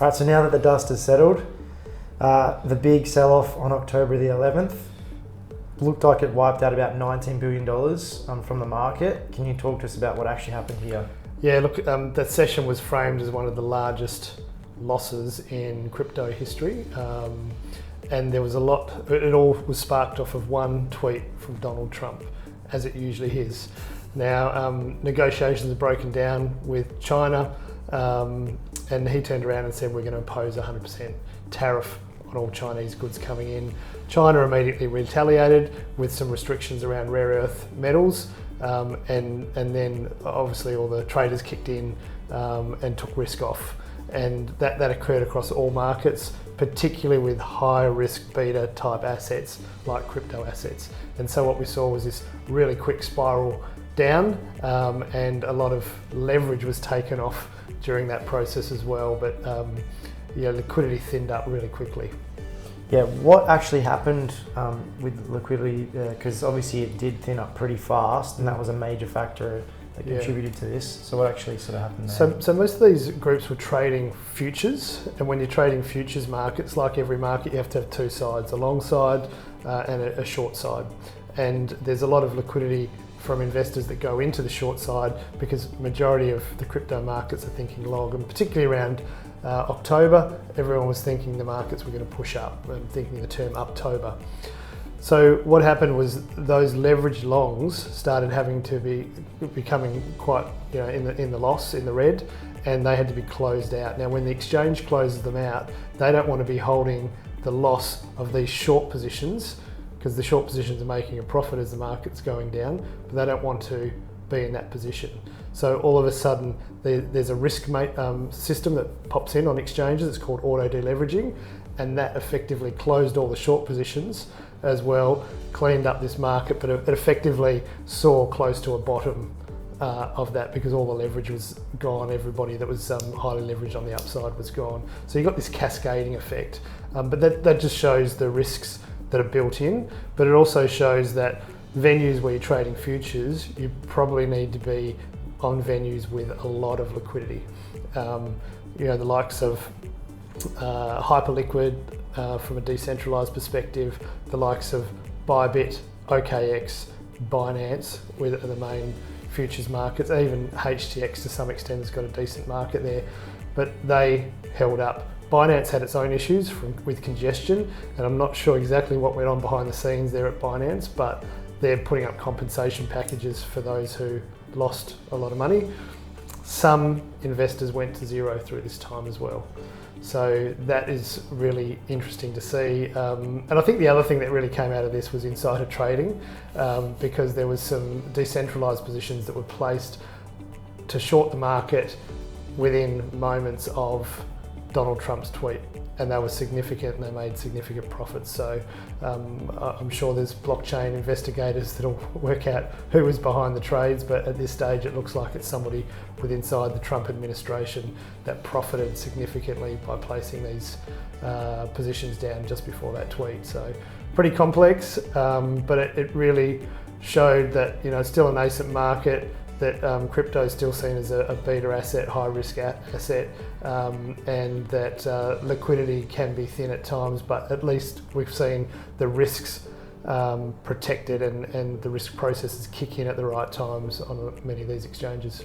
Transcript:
All right, so now that the dust has settled, the big sell-off on October the 11th looked like it wiped out about $19 billion from the market. Can you talk to us about what actually happened here? Yeah, look, that session was framed as one of the largest losses in crypto history. And there was a lot, it all was sparked off of one tweet from Donald Trump, as it usually is. Now, negotiations are broken down with China, and he turned around and said, we're going to impose 100% tariff on all Chinese goods coming in. China immediately retaliated with some restrictions around rare earth metals, and then obviously all the traders kicked in and took risk off. And that occurred across all markets, particularly with high risk beta type assets like crypto assets. And so what we saw was this really quick spiral down, and a lot of leverage was taken off during that process as well. But liquidity thinned up really quickly. Yeah, what actually happened with liquidity? Because obviously it did thin up pretty fast, and that was a major factor that contributed to this. So what actually sort of happened there? So most of these groups were trading futures, and when you're trading futures markets, like every market, you have to have two sides, a long side and a short side. And there's a lot of liquidity from investors that go into the short side because majority of the crypto markets are thinking long, and particularly around October, everyone was thinking the markets were going to push up and thinking the term Uptober. So what happened was those leveraged longs started having to becoming quite in the loss, in the red, and they had to be closed out. Now when the exchange closes them out, they don't want to be holding the loss of these short positions, because the short positions are making a profit as the market's going down, but they don't want to be in that position. So all of a sudden there's a risk system that pops in on exchanges. It's called auto-deleveraging, and that effectively closed all the short positions as well, cleaned up this market, but it effectively saw close to a bottom of that because all the leverage was gone. Everybody that was highly leveraged on the upside was gone. So you got this cascading effect, but that just shows the risks that are built in, but it also shows that venues where you're trading futures, you probably need to be on venues with a lot of liquidity. The likes of Hyperliquid from a decentralized perspective, the likes of Bybit, OKX, Binance are the main futures markets. Even HTX to some extent has got a decent market there, but they held up. Binance had its own issues with congestion, and I'm not sure exactly what went on behind the scenes there at Binance, but they're putting up compensation packages for those who lost a lot of money. Some investors went to zero through this time as well. So that is really interesting to see. And I think the other thing that really came out of this was insider trading, because there was some decentralized positions that were placed to short the market within moments of Donald Trump's tweet, and they were significant and they made significant profits. So I'm sure there's blockchain investigators that'll work out who was behind the trades, but at this stage it looks like it's somebody with inside the Trump administration that profited significantly by placing these positions down just before that tweet. So pretty complex, but it really showed that it's still a nascent market, that crypto is still seen as a beta asset, high risk asset, and that liquidity can be thin at times, but at least we've seen the risks protected and the risk processes kick in at the right times on many of these exchanges.